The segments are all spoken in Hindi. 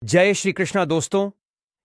जय श्री कृष्णा दोस्तों।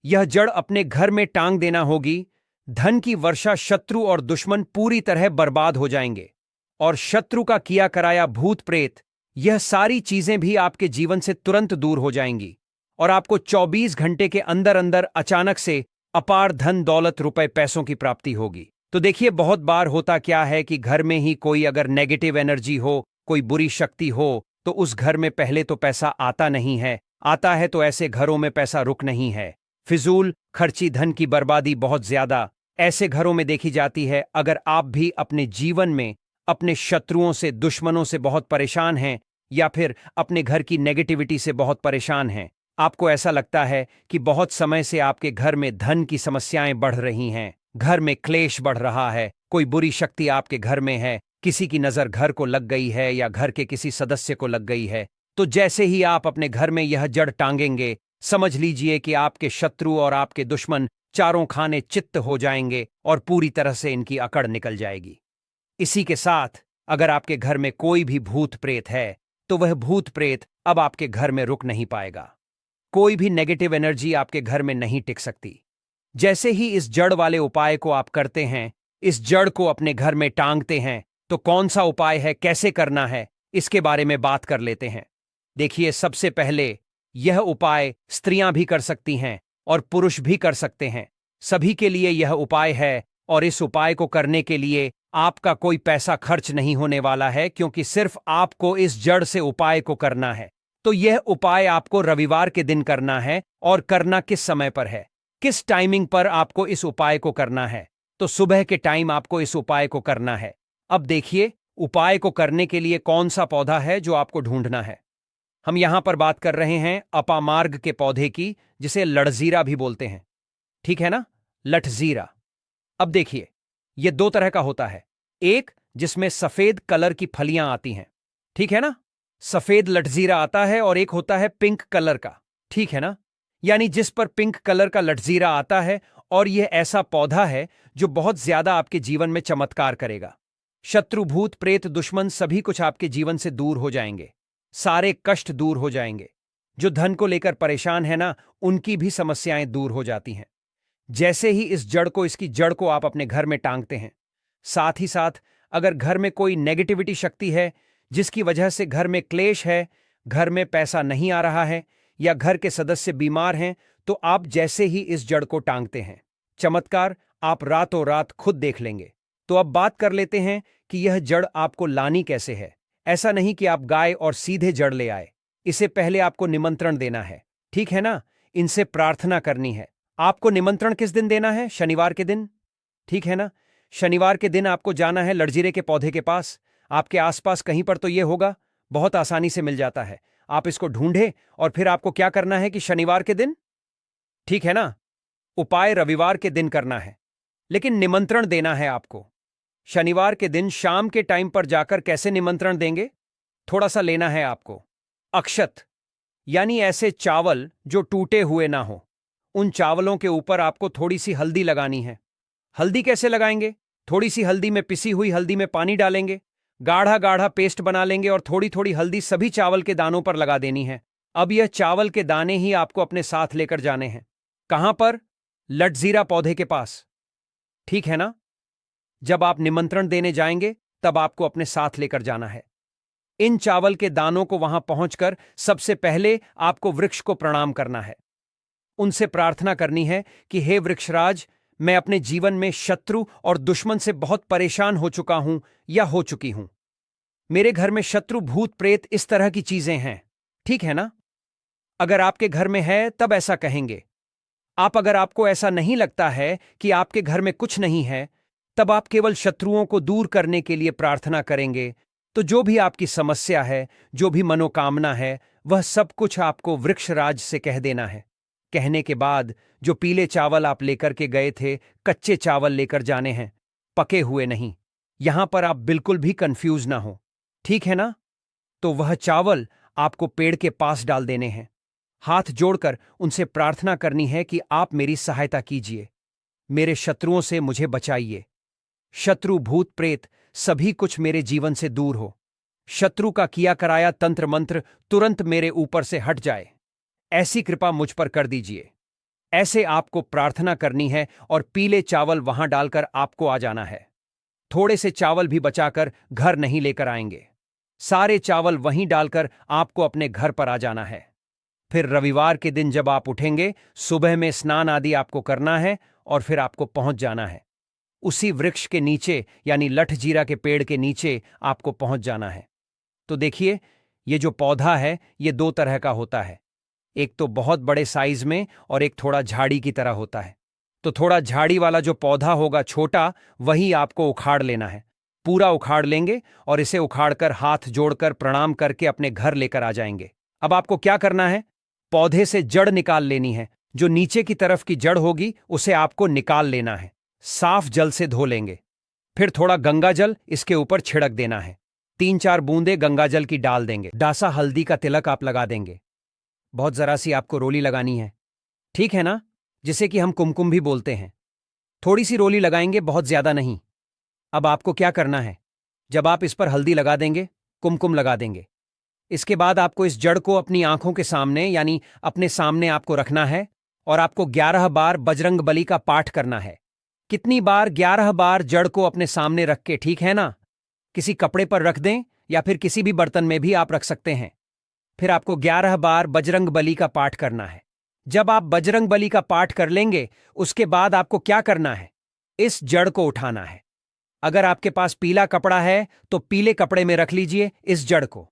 यह जड़ अपने घर में टांग देना होगी। धन की वर्षा, शत्रु और दुश्मन पूरी तरह बर्बाद हो जाएंगे। और शत्रु का किया कराया भूत प्रेत, यह सारी चीजें भी आपके जीवन से तुरंत दूर हो जाएंगी। और आपको 24 घंटे के अंदर अंदर अचानक से अपार धन दौलत, रुपए पैसों की प्राप्ति होगी। तो देखिए, बहुत बार होता क्या है कि घर में ही कोई अगर नेगेटिव एनर्जी हो, कोई बुरी शक्ति हो, तो उस घर में पहले तो पैसा आता नहीं है। आता है तो ऐसे घरों में पैसा रुक नहीं है। फिजूल खर्ची, धन की बर्बादी बहुत ज्यादा ऐसे घरों में देखी जाती है। अगर आप भी अपने जीवन में अपने शत्रुओं से, दुश्मनों से बहुत परेशान हैं, या फिर अपने घर की नेगेटिविटी से बहुत परेशान हैं, आपको ऐसा लगता है कि बहुत समय से आपके घर में धन की समस्याएं बढ़ रही हैं, घर में क्लेश बढ़ रहा है, कोई बुरी शक्ति आपके घर में है, किसी की नजर घर को लग गई है या घर के किसी सदस्य को लग गई है, तो जैसे ही आप अपने घर में यह जड़ टांगेंगे, समझ लीजिए कि आपके शत्रु और आपके दुश्मन चारों खाने चित्त हो जाएंगे और पूरी तरह से इनकी अकड़ निकल जाएगी। इसी के साथ अगर आपके घर में कोई भी भूत प्रेत है, तो वह भूत प्रेत अब आपके घर में रुक नहीं पाएगा। कोई भी नेगेटिव एनर्जी आपके घर में नहीं टिक सकती। जैसे ही इस जड़ वाले उपाय को आप करते हैं, इस जड़ को अपने घर में टांगते हैं, तो कौन सा उपाय है, कैसे करना है, इसके बारे में बात कर लेते हैं। देखिए, सबसे पहले यह उपाय स्त्रियां भी कर सकती हैं और पुरुष भी कर सकते हैं। सभी के लिए यह उपाय है। और इस उपाय को करने के लिए आपका कोई पैसा खर्च नहीं होने वाला है, क्योंकि सिर्फ आपको इस जड़ से उपाय को करना है। तो यह उपाय आपको रविवार के दिन करना है। और करना किस समय पर है, किस टाइमिंग पर आपको इस उपाय को करना है? तो सुबह के टाइम आपको इस उपाय को करना है। अब देखिए, उपाय को करने के लिए कौन सा पौधा है जो आपको ढूंढना है। हम यहां पर बात कर रहे हैं अपामार्ग के पौधे की, जिसे लठजीरा भी बोलते हैं। ठीक है ना, लठजीरा। अब देखिए, यह दो तरह का होता है। एक जिसमें सफेद कलर की फलियां आती हैं, ठीक है ना, सफेद लठजीरा आता है। और एक होता है पिंक कलर का, ठीक है ना, यानी जिस पर पिंक कलर का लठजीरा आता है। और यह ऐसा पौधा है जो बहुत ज्यादा आपके जीवन में चमत्कार करेगा। शत्रु, भूत प्रेत, दुश्मन सभी कुछ आपके जीवन से दूर हो जाएंगे। सारे कष्ट दूर हो जाएंगे। जो धन को लेकर परेशान है ना, उनकी भी समस्याएं दूर हो जाती हैं। जैसे ही इस जड़ को, इसकी जड़ को आप अपने घर में टांगते हैं, साथ ही साथ अगर घर में कोई नेगेटिविटी शक्ति है जिसकी वजह से घर में क्लेश है, घर में पैसा नहीं आ रहा है, या घर के सदस्य बीमार हैं, तो आप जैसे ही इस जड़ को टांगते हैं, चमत्कार आप रातों रात खुद देख लेंगे। तो अब बात कर लेते हैं कि यह जड़ आपको लानी कैसे है। ऐसा नहीं कि आप गाय और सीधे जड़ ले आए। इसे पहले आपको निमंत्रण देना है, ठीक है ना, इनसे प्रार्थना करनी है। आपको निमंत्रण किस दिन देना है? शनिवार के दिन, ठीक है ना। शनिवार के दिन आपको जाना है लठजीरे के पौधे के पास। आपके आसपास कहीं पर तो यह होगा, बहुत आसानी से मिल जाता है। आप इसको ढूंढे और फिर आपको क्या करना है कि शनिवार के दिन, ठीक है ना, उपाय रविवार के दिन करना है, लेकिन निमंत्रण देना है आपको। शनिवार के दिन शाम के टाइम पर जाकर कैसे निमंत्रण देंगे? थोड़ा सा लेना है आपको अक्षत, यानी ऐसे चावल जो टूटे हुए ना हो। उन चावलों के ऊपर आपको थोड़ी सी हल्दी लगानी है। हल्दी कैसे लगाएंगे? थोड़ी सी हल्दी में, पिसी हुई हल्दी में पानी डालेंगे, गाढ़ा गाढ़ा पेस्ट बना लेंगे और थोड़ी थोड़ी हल्दी सभी चावल के दानों पर लगा देनी है। अब यह चावल के दाने ही आपको अपने साथ लेकर जाने हैं। कहां पर? लठजीरा पौधे के पास, ठीक है ना। जब आप निमंत्रण देने जाएंगे, तब आपको अपने साथ लेकर जाना है। इन चावल के दानों को वहां पहुंचकर सबसे पहले आपको वृक्ष को प्रणाम करना है। उनसे प्रार्थना करनी है कि हे वृक्षराज, मैं अपने जीवन में शत्रु और दुश्मन से बहुत परेशान हो चुका हूं या हो चुकी हूं। मेरे घर में शत्रु, भूत प्रेत, इस तरह की चीजें हैं, ठीक है ना। अगर आपके घर में है तब ऐसा कहेंगे। अगर आपको ऐसा नहीं लगता है कि आपके घर में कुछ नहीं है, तब आप केवल शत्रुओं को दूर करने के लिए प्रार्थना करेंगे। तो जो भी आपकी समस्या है, जो भी मनोकामना है, वह सब कुछ आपको वृक्षराज से कह देना है। कहने के बाद जो पीले चावल आप लेकर के गए थे, कच्चे चावल लेकर जाने हैं, पके हुए नहीं। यहां पर आप बिल्कुल भी कंफ्यूज ना हो, ठीक है ना। तो वह चावल आपको पेड़ के पास डाल देने हैं। हाथ जोड़कर उनसे प्रार्थना करनी है कि आप मेरी सहायता कीजिए, मेरे शत्रुओं से मुझे बचाइए। शत्रु, भूत प्रेत सभी कुछ मेरे जीवन से दूर हो। शत्रु का किया कराया तंत्र मंत्र तुरंत मेरे ऊपर से हट जाए। ऐसी कृपा मुझ पर कर दीजिए। ऐसे आपको प्रार्थना करनी है और पीले चावल वहां डालकर आपको आ जाना है। थोड़े से चावल भी बचाकर घर नहीं लेकर आएंगे। सारे चावल वहीं डालकर आपको अपने घर पर आ जाना है। फिर रविवार के दिन जब आप उठेंगे, सुबह में स्नान आदि आपको करना है और फिर आपको पहुंच जाना है। उसी वृक्ष के नीचे यानी लठजीरा के पेड़ के नीचे आपको पहुंच जाना है। तो देखिए, ये जो पौधा है ये दो तरह का होता है। एक तो बहुत बड़े साइज में और एक थोड़ा झाड़ी की तरह होता है। तो थोड़ा झाड़ी वाला जो पौधा होगा छोटा, वही आपको उखाड़ लेना है। पूरा उखाड़ लेंगे और इसे उखाड़कर हाथ जोड़कर प्रणाम करके अपने घर लेकर आ जाएंगे। अब आपको क्या करना है? पौधे से जड़ निकाल लेनी है। जो नीचे की तरफ की जड़ होगी उसे आपको निकाल लेना है। साफ जल से धो लेंगे। फिर थोड़ा गंगा जल इसके ऊपर छिड़क देना है। 3-4 बूंदे गंगा जल की डाल देंगे। डासा हल्दी का तिलक आप लगा देंगे। बहुत जरा सी आपको रोली लगानी है, ठीक है ना, जिसे कि हम कुमकुम भी बोलते हैं। थोड़ी सी रोली लगाएंगे, बहुत ज्यादा नहीं। अब आपको क्या करना है? जब आप इस पर हल्दी लगा देंगे, कुमकुम लगा देंगे, इसके बाद आपको इस जड़ को अपनी आंखों के सामने यानी अपने सामने आपको रखना है और आपको 11 बार बजरंग बली का पाठ करना है। कितनी बार? 11 बार जड़ को अपने सामने रख के, ठीक है ना? किसी कपड़े पर रख दें या फिर किसी भी बर्तन में भी आप रख सकते हैं। फिर आपको 11 बार बजरंग बली का पाठ करना है। जब आप बजरंग बली का पाठ कर लेंगे, उसके बाद आपको क्या करना है? इस जड़ को उठाना है। अगर आपके पास पीला कपड़ा है तो पीले कपड़े में रख लीजिए इस जड़ को।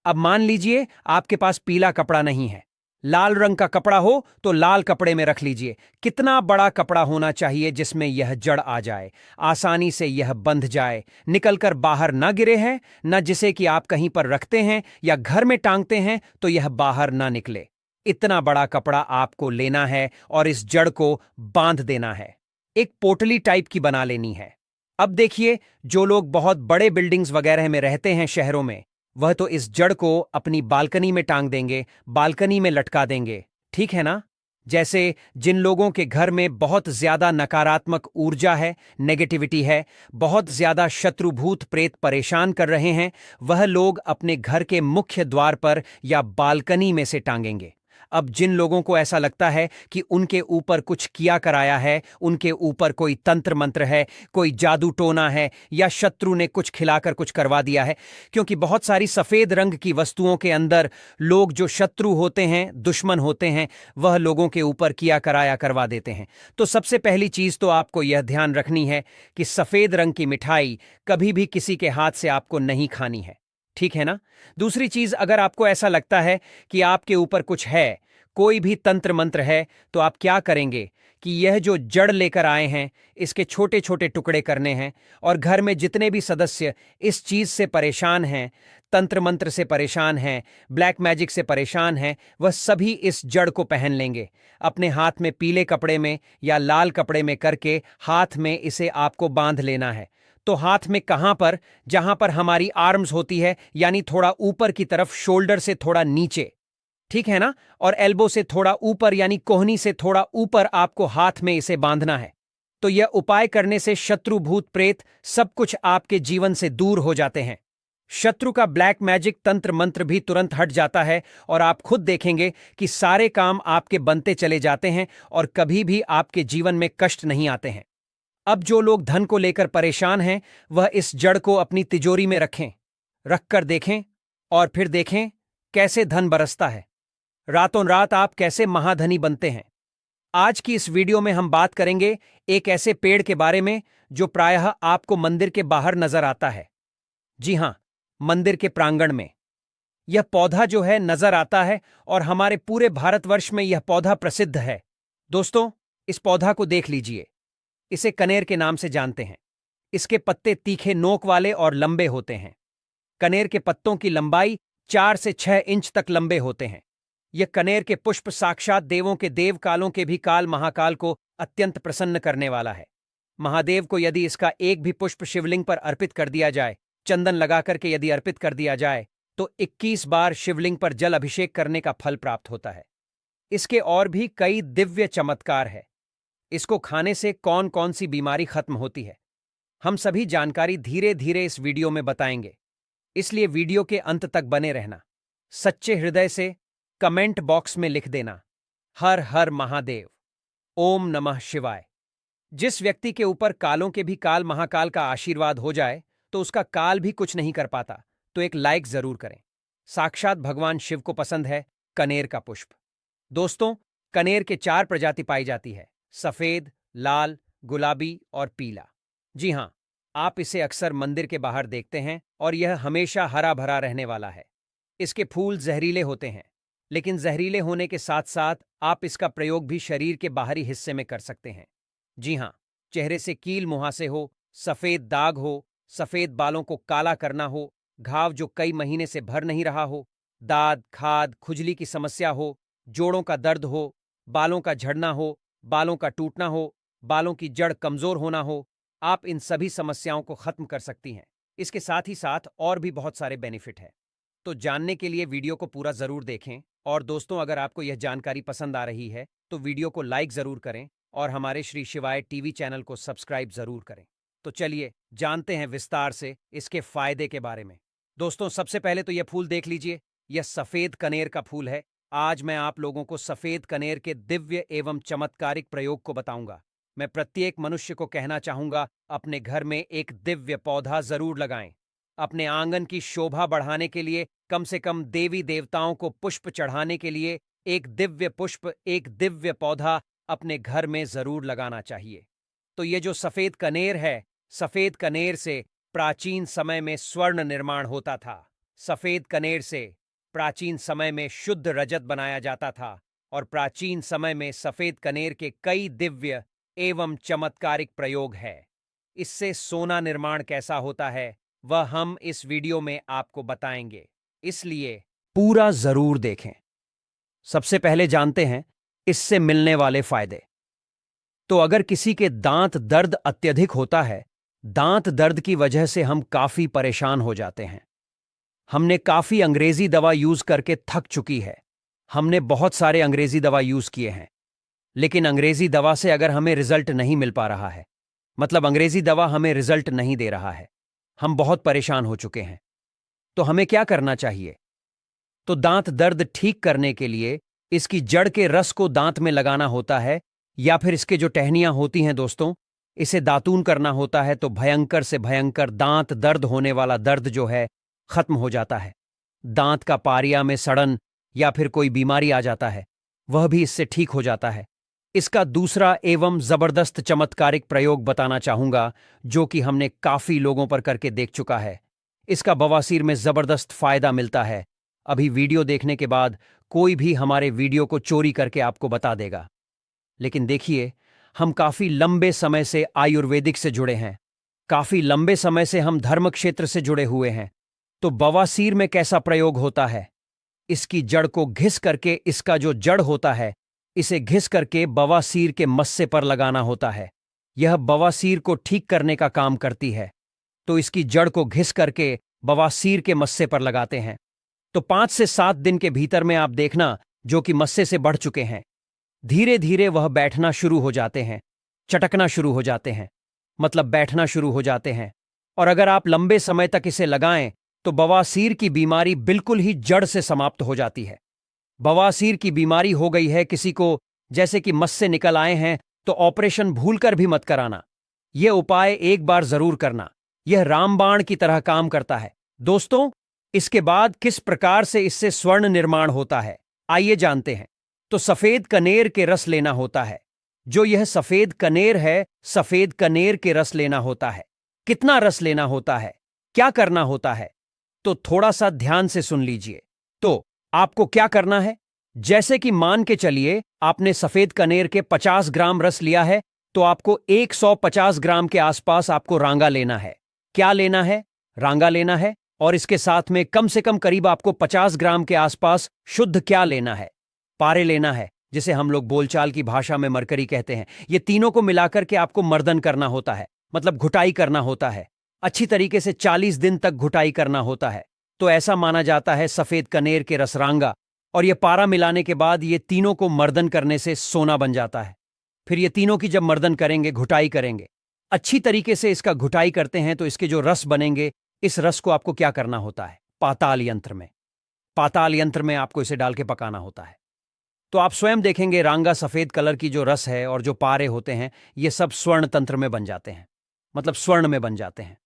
अब मान लीजिए आपके पास पीला कपड़ा नहीं है, लाल रंग का कपड़ा हो तो लाल कपड़े में रख लीजिए। कितना बड़ा कपड़ा होना चाहिए जिसमें यह जड़ आ जाए, आसानी से यह बंध जाए, निकलकर बाहर ना गिरे है, न जिसे कि आप कहीं पर रखते हैं या घर में टांगते हैं तो यह बाहर ना निकले। इतना बड़ा कपड़ा आपको लेना है और इस जड़ को बांध देना है। एक पोटली टाइप की बना लेनी है। अब देखिए, जो लोग बहुत बड़े बिल्डिंग्स वगैरह में रहते हैं शहरों में, वह तो इस जड़ को अपनी बालकनी में टांग देंगे, बालकनी में लटका देंगे, ठीक है ना? जैसे जिन लोगों के घर में बहुत ज्यादा नकारात्मक ऊर्जा है, नेगेटिविटी है, बहुत ज्यादा शत्रु भूत प्रेत परेशान कर रहे हैं, वह लोग अपने घर के मुख्य द्वार पर या बालकनी में से टांगेंगे। अब जिन लोगों को ऐसा लगता है कि उनके ऊपर कुछ किया कराया है, उनके ऊपर कोई तंत्र मंत्र है, कोई जादू टोना है या शत्रु ने कुछ खिलाकर कुछ करवा दिया है, क्योंकि बहुत सारी सफेद रंग की वस्तुओं के अंदर लोग जो शत्रु होते हैं, दुश्मन होते हैं, वह लोगों के ऊपर किया कराया करवा देते हैं। तो सबसे पहली चीज तो आपको यह ध्यान रखनी है कि सफेद रंग की मिठाई कभी भी किसी के हाथ से आपको नहीं खानी है, ठीक है ना? दूसरी चीज, अगर आपको ऐसा लगता है कि आपके ऊपर कुछ है, कोई भी तंत्र मंत्र है, तो आप क्या करेंगे कि यह जो जड़ लेकर आए हैं, इसके छोटे छोटे टुकड़े करने हैं और घर में जितने भी सदस्य इस चीज से परेशान हैं, तंत्र मंत्र से परेशान हैं, ब्लैक मैजिक से परेशान हैं, वह सभी इस जड़ को पहन लेंगे। अपने हाथ में पीले कपड़े में या लाल कपड़े में करके हाथ में इसे आपको बांध लेना है। तो हाथ में कहां पर? जहां पर हमारी आर्म्स होती है, यानी थोड़ा ऊपर की तरफ, शोल्डर से थोड़ा नीचे, ठीक है ना? और एल्बो से थोड़ा ऊपर यानी कोहनी से थोड़ा ऊपर आपको हाथ में इसे बांधना है। तो यह उपाय करने से शत्रु भूत प्रेत सब कुछ आपके जीवन से दूर हो जाते हैं। शत्रु का ब्लैक मैजिक तंत्र मंत्र भी तुरंत हट जाता है और आप खुद देखेंगे कि सारे काम आपके बनते चले जाते हैं और कभी भी आपके जीवन में कष्ट नहीं आते हैं। अब जो लोग धन को लेकर परेशान हैं, वह इस जड़ को अपनी तिजोरी में रखें, रखकर देखें और फिर देखें कैसे धन बरसता है। रातों रात आप कैसे महाधनी बनते हैं। आज की इस वीडियो में हम बात करेंगे एक ऐसे पेड़ के बारे में जो प्रायः आपको मंदिर के बाहर नजर आता है। जी हां, मंदिर के प्रांगण में यह पौधा जो है नजर आता है और हमारे पूरे भारतवर्ष में यह पौधा प्रसिद्ध है। दोस्तों, इस पौधा को देख लीजिए। इसे कनेर के नाम से जानते हैं। इसके पत्ते तीखे नोक वाले और लंबे होते हैं। कनेर के पत्तों की लंबाई 4 से 6 इंच तक लंबे होते हैं। यह कनेर के पुष्प साक्षात देवों के देव कालों के भी काल महाकाल को अत्यंत प्रसन्न करने वाला है। महादेव को यदि इसका एक भी पुष्प शिवलिंग पर अर्पित कर दिया जाए, चंदन लगा करके यदि अर्पित कर दिया जाए, तो 21 बार शिवलिंग पर जल अभिषेक करने का फल प्राप्त होता है। इसके और भी कई दिव्य चमत्कार है। इसको खाने से कौन कौन सी बीमारी खत्म होती है, हम सभी जानकारी धीरे धीरे इस वीडियो में बताएंगे, इसलिए वीडियो के अंत तक बने रहना। सच्चे हृदय से कमेंट बॉक्स में लिख देना, हर हर महादेव, ओम नमः शिवाय। जिस व्यक्ति के ऊपर कालों के भी काल महाकाल का आशीर्वाद हो जाए तो उसका काल भी कुछ नहीं कर पाता, तो एक लाइक जरूर करें। साक्षात भगवान शिव को पसंद है कनेर का पुष्प। दोस्तों, कनेर के 4 प्रजाति पाई जाती है: सफेद, लाल, गुलाबी और पीला। जी हां, आप इसे अक्सर मंदिर के बाहर देखते हैं और यह हमेशा हरा भरा रहने वाला है। इसके फूल जहरीले होते हैं, लेकिन जहरीले होने के साथ साथ आप इसका प्रयोग भी शरीर के बाहरी हिस्से में कर सकते हैं। जी हां, चेहरे से कील मुहासे हो, सफेद दाग हो, सफेद बालों को काला करना हो, घाव जो कई महीने से भर नहीं रहा हो, दाद, खाद, खुजली की समस्या हो, जोड़ों का दर्द हो, बालों का झड़ना हो, बालों का टूटना हो, बालों की जड़ कमजोर होना हो, आप इन सभी समस्याओं को खत्म कर सकती हैं। इसके साथ ही साथ और भी बहुत सारे बेनिफिट हैं। तो जानने के लिए वीडियो को पूरा जरूर देखें। और दोस्तों, अगर आपको यह जानकारी पसंद आ रही है तो वीडियो को लाइक जरूर करें और हमारे श्री शिवाय टीवी चैनल को सब्सक्राइब जरूर करें। तो चलिए जानते हैं विस्तार से इसके फायदे के बारे में। दोस्तों, सबसे पहले तो यह फूल देख लीजिए, यह सफेद कनेर का फूल है। आज मैं आप लोगों को सफेद कनेर के दिव्य एवं चमत्कारिक प्रयोग को बताऊंगा। मैं प्रत्येक मनुष्य को कहना चाहूंगा, अपने घर में एक दिव्य पौधा जरूर लगाएं। अपने आंगन की शोभा बढ़ाने के लिए, कम से कम देवी देवताओं को पुष्प चढ़ाने के लिए एक दिव्य पुष्प, एक दिव्य पौधा अपने घर में जरूर लगाना चाहिए। तो ये जो सफेद कनेर है, सफेद कनेर से प्राचीन समय में स्वर्ण निर्माण होता था। सफेद कनेर से प्राचीन समय में शुद्ध रजत बनाया जाता था और प्राचीन समय में सफेद कनेर के कई दिव्य एवं चमत्कारिक प्रयोग है। इससे सोना निर्माण कैसा होता है वह हम इस वीडियो में आपको बताएंगे, इसलिए पूरा जरूर देखें। सबसे पहले जानते हैं इससे मिलने वाले फायदे। तो अगर किसी के दांत दर्द अत्यधिक होता है, दांत दर्द की वजह से हम काफी परेशान हो जाते हैं। हमने काफी अंग्रेजी दवा यूज करके थक चुकी है। हमने बहुत सारे अंग्रेजी दवा यूज किए हैं, लेकिन अंग्रेजी दवा से अगर हमें रिजल्ट नहीं मिल पा रहा है, मतलब अंग्रेजी दवा हमें रिजल्ट नहीं दे रहा है, हम बहुत परेशान हो चुके हैं, तो हमें क्या करना चाहिए? तो दांत दर्द ठीक करने के लिए इसकी जड़ के रस को दांत में लगाना होता है, या फिर इसके जो टहनियां होती हैं दोस्तों, इसे दातून करना होता है। तो भयंकर से भयंकर दांत दर्द होने वाला दर्द जो है खत्म हो जाता है। दांत का पारिया में सड़न या फिर कोई बीमारी आ जाता है, वह भी इससे ठीक हो जाता है। इसका दूसरा एवं जबरदस्त चमत्कारिक प्रयोग बताना चाहूंगा, जो कि हमने काफी लोगों पर करके देख चुका है। इसका बवासीर में जबरदस्त फायदा मिलता है। अभी वीडियो देखने के बाद कोई भी हमारे वीडियो को चोरी करके आपको बता देगा। लेकिन देखिए, हम काफी लंबे समय से आयुर्वेदिक से जुड़े हैं, काफी लंबे समय से हम धर्म क्षेत्र से जुड़े हुए हैं। तो बवासीर में कैसा प्रयोग होता है? इसकी जड़ को घिस करके, इसका जो जड़ होता है, इसे घिस करके बवासीर के मस्से पर लगाना होता है। यह बवासीर को ठीक करने का काम करती है। तो इसकी जड़ को घिस करके बवासीर के मस्से पर लगाते हैं। तो 5 से 7 दिन के भीतर में आप देखना, जो कि मस्से से बढ़ चुके हैं, धीरे धीरे वह बैठना शुरू हो जाते हैं, चटकना शुरू हो जाते हैं, मतलब बैठना शुरू हो जाते हैं। और अगर आप लंबे समय तक इसे लगाएं तो बवासीर की बीमारी बिल्कुल ही जड़ से समाप्त हो जाती है। बवासीर की बीमारी हो गई है किसी को, जैसे कि मस्से निकल आए हैं, तो ऑपरेशन भूलकर भी मत कराना। यह उपाय एक बार जरूर करना। यह रामबाण की तरह काम करता है। दोस्तों, इसके बाद किस प्रकार से इससे स्वर्ण निर्माण होता है, आइए जानते हैं। तो सफेद कनेर के रस लेना होता है। जो यह सफेद कनेर है, सफेद कनेर के रस लेना होता है। कितना रस लेना होता है, क्या करना होता है, तो थोड़ा सा ध्यान से सुन लीजिए। तो आपको क्या करना है, जैसे कि मान के चलिए आपने सफेद कनेर के 50 ग्राम रस लिया है, तो आपको 150 ग्राम के आसपास आपको रांगा लेना है। क्या लेना है? रांगा लेना है। और इसके साथ में कम से कम करीब आपको 50 ग्राम के आसपास शुद्ध क्या लेना है? पारे लेना है, जिसे हम लोग बोलचाल की भाषा में मरकरी कहते हैं। ये तीनों को मिलाकर के आपको मर्दन करना होता है, मतलब घुटाई करना होता है। अच्छी तरीके से 40 दिन तक घुटाई करना होता है। तो ऐसा माना जाता है सफेद कनेर के रसरांगा और ये पारा मिलाने के बाद ये तीनों को मर्दन करने से सोना बन जाता है। फिर ये तीनों की जब मर्दन करेंगे, घुटाई करेंगे, अच्छी तरीके से इसका घुटाई करते हैं, तो इसके जो रस बनेंगे, इस रस को आपको क्या करना होता है? पाताल यंत्र में पाताल यंत्र में आपको इसे डाल के पकाना होता है। तो आप स्वयं देखेंगे रांगा सफेद कलर की जो रस है और जो पारे होते हैं ये सब स्वर्ण तंत्र में बन जाते हैं, मतलब स्वर्ण में बन जाते हैं,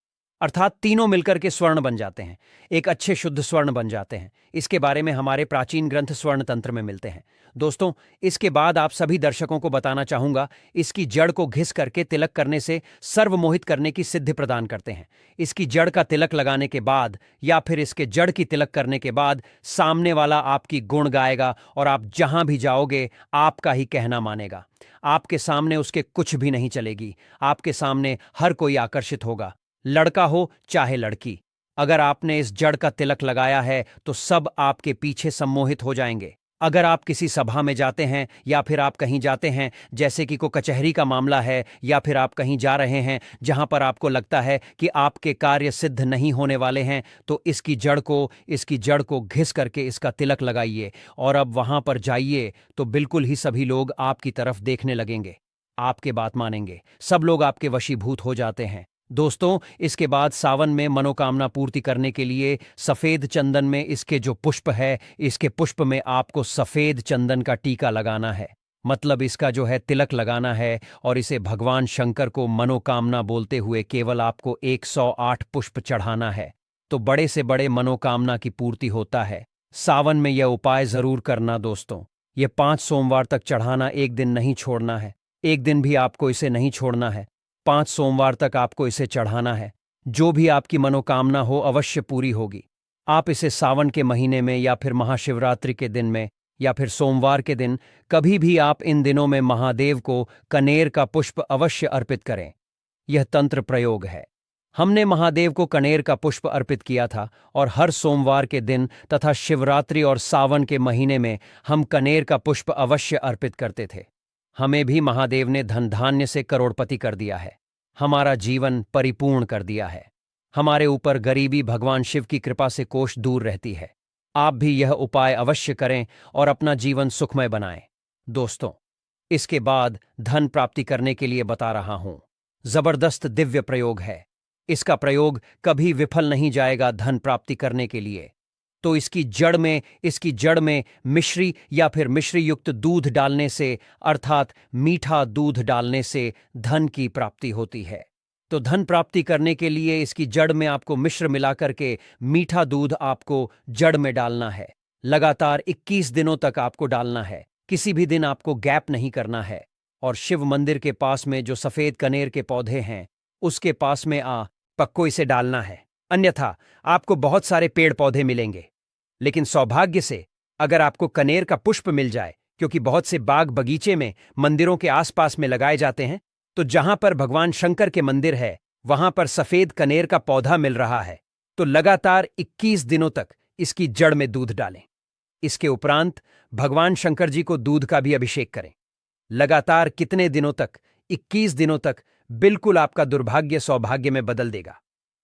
अर्थात तीनों मिलकर के स्वर्ण बन जाते हैं, एक अच्छे शुद्ध स्वर्ण बन जाते हैं। इसके बारे में हमारे प्राचीन ग्रंथ स्वर्ण तंत्र में मिलते हैं। दोस्तों, इसके बाद आप सभी दर्शकों को बताना चाहूंगा, इसकी जड़ को घिस करके तिलक करने से सर्वमोहित करने की सिद्धि प्रदान करते हैं। इसकी जड़ का तिलक लगाने के बाद या फिर इसके जड़ की तिलक करने के बाद सामने वाला आपकी गुण गाएगा और आप जहां भी जाओगे आपका ही कहना मानेगा। आपके सामने उसके कुछ भी नहीं चलेगी, आपके सामने हर कोई आकर्षित होगा, लड़का हो चाहे लड़की। अगर आपने इस जड़ का तिलक लगाया है तो सब आपके पीछे सम्मोहित हो जाएंगे। अगर आप किसी सभा में जाते हैं या फिर आप कहीं जाते हैं, जैसे कि कोई कचहरी का मामला है, या फिर आप कहीं जा रहे हैं जहां पर आपको लगता है कि आपके कार्य सिद्ध नहीं होने वाले हैं, तो इसकी जड़ को घिस करके इसका तिलक लगाइए और अब वहां पर जाइए तो बिल्कुल ही सभी लोग आपकी तरफ देखने लगेंगे, आपके बात मानेंगे, सब लोग आपके वशीभूत हो जाते हैं। दोस्तों, इसके बाद सावन में मनोकामना पूर्ति करने के लिए सफेद चंदन में इसके जो पुष्प है, इसके पुष्प में आपको सफेद चंदन का टीका लगाना है, मतलब इसका जो है तिलक लगाना है, और इसे भगवान शंकर को मनोकामना बोलते हुए केवल आपको 108 पुष्प चढ़ाना है, तो बड़े से बड़े मनोकामना की पूर्ति होता है। सावन में यह उपाय जरूर करना दोस्तों। यह 5 सोमवार तक चढ़ाना, एक दिन नहीं छोड़ना है, एक दिन भी आपको इसे नहीं छोड़ना है, 5 सोमवार तक आपको इसे चढ़ाना है। जो भी आपकी मनोकामना हो अवश्य पूरी होगी। आप इसे सावन के महीने में या फिर महाशिवरात्रि के दिन में या फिर सोमवार के दिन, कभी भी आप इन दिनों में महादेव को कनेर का पुष्प अवश्य अर्पित करें। यह तंत्र प्रयोग है। हमने महादेव को कनेर का पुष्प अर्पित किया था और हर सोमवार के दिन तथा शिवरात्रि और सावन के महीने में हम कनेर का पुष्प अवश्य अर्पित करते थे। हमें भी महादेव ने धन धान्य से करोड़पति कर दिया है, हमारा जीवन परिपूर्ण कर दिया है। हमारे ऊपर गरीबी भगवान शिव की कृपा से कोष दूर रहती है। आप भी यह उपाय अवश्य करें और अपना जीवन सुखमय बनाएं। दोस्तों, इसके बाद धन प्राप्ति करने के लिए बता रहा हूं, जबरदस्त दिव्य प्रयोग है। इसका प्रयोग कभी विफल नहीं जाएगा धन प्राप्ति करने के लिए। तो इसकी जड़ में मिश्री या फिर मिश्री युक्त दूध डालने से, अर्थात मीठा दूध डालने से धन की प्राप्ति होती है। तो धन प्राप्ति करने के लिए इसकी जड़ में आपको मिश्र मिलाकर के मीठा दूध आपको जड़ में डालना है। लगातार 21 दिनों तक आपको डालना है, किसी भी दिन आपको गैप नहीं करना है। और शिव मंदिर के पास में जो सफेद कनेर के पौधे हैं उसके पास में पक्को इसे डालना है, अन्यथा आपको बहुत सारे पेड़ पौधे मिलेंगे, लेकिन सौभाग्य से अगर आपको कनेर का पुष्प मिल जाए, क्योंकि बहुत से बाग बगीचे में मंदिरों के आसपास में लगाए जाते हैं, तो जहां पर भगवान शंकर के मंदिर है वहां पर सफेद कनेर का पौधा मिल रहा है, तो लगातार 21 दिनों तक इसकी जड़ में दूध डालें। इसके उपरांत भगवान शंकर जी को दूध का भी अभिषेक करें। लगातार कितने दिनों तक? 21 दिनों तक। बिल्कुल आपका दुर्भाग्य सौभाग्य में बदल देगा।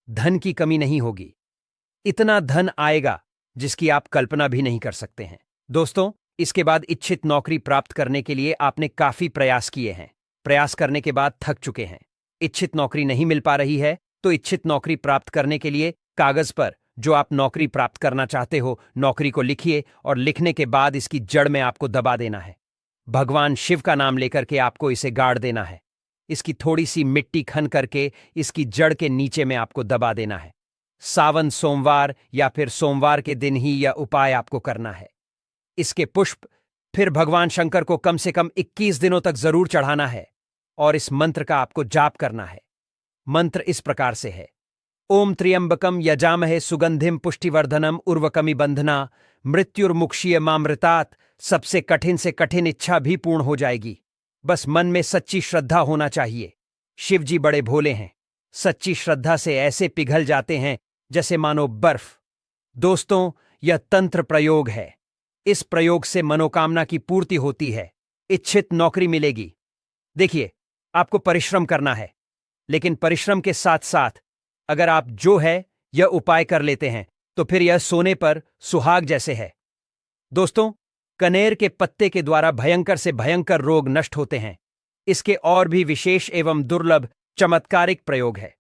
धन की कमी नहीं होगी, इतना धन आएगा जिसकी आप कल्पना भी नहीं कर सकते हैं। दोस्तों, इसके बाद इच्छित नौकरी प्राप्त करने के लिए आपने काफी प्रयास किए हैं, प्रयास करने के बाद थक चुके हैं, इच्छित नौकरी नहीं मिल पा रही है, तो इच्छित नौकरी प्राप्त करने के लिए कागज पर जो आप नौकरी प्राप्त करना चाहते हो नौकरी को लिखिए और लिखने के बाद इसकी जड़ में आपको दबा देना है। भगवान शिव का नाम लेकर के आपको इसे गाड़ देना है। इसकी थोड़ी सी मिट्टी खन करके इसकी जड़ के नीचे में आपको दबा देना है। सावन सोमवार या फिर सोमवार के दिन ही यह उपाय आपको करना है। इसके पुष्प फिर भगवान शंकर को कम से कम 21 दिनों तक जरूर चढ़ाना है और इस मंत्र का आपको जाप करना है। मंत्र इस प्रकार से है: ओम त्र्यंबकम यजामहे सुगंधिम पुष्टिवर्धनम उर्वकमी बंधना मृत्युर्मुक्षीय मामृतात्। सबसे कठिन से कठिन इच्छा भी पूर्ण हो जाएगी, बस मन में सच्ची श्रद्धा होना चाहिए। शिव जी बड़े भोले हैं, सच्ची श्रद्धा से ऐसे पिघल जाते हैं जैसे मानो बर्फ। दोस्तों, यह तंत्र प्रयोग है। इस प्रयोग से मनोकामना की पूर्ति होती है, इच्छित नौकरी मिलेगी। देखिए, आपको परिश्रम करना है, लेकिन परिश्रम के साथ साथ अगर आप जो है यह उपाय कर लेते हैं तो फिर यह सोने पर सुहाग जैसे है। दोस्तों, कनेर के पत्ते के द्वारा भयंकर से भयंकर रोग नष्ट होते हैं। इसके और भी विशेष एवं दुर्लभ चमत्कारिक प्रयोग है।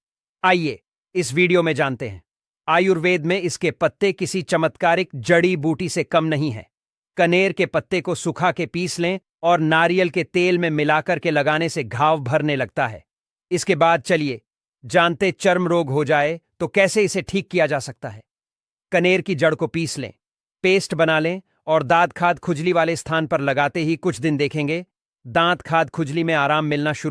आइए इस वीडियो में जानते हैं। आयुर्वेद में इसके पत्ते किसी चमत्कारिक जड़ी बूटी से कम नहीं है। कनेर के पत्ते को सुखा के पीस लें और नारियल के तेल में मिलाकर के लगाने से घाव भरने लगता है। इसके बाद चलिए जानते चर्म रोग हो जाए तो कैसे इसे ठीक किया जा सकता है। कनेर की जड़ को पीस लें, पेस्ट बना लें और दांत खाद खुजली वाले स्थान पर लगाते ही कुछ दिन देखेंगे दांत खाद खुजली में आराम मिलना शुरू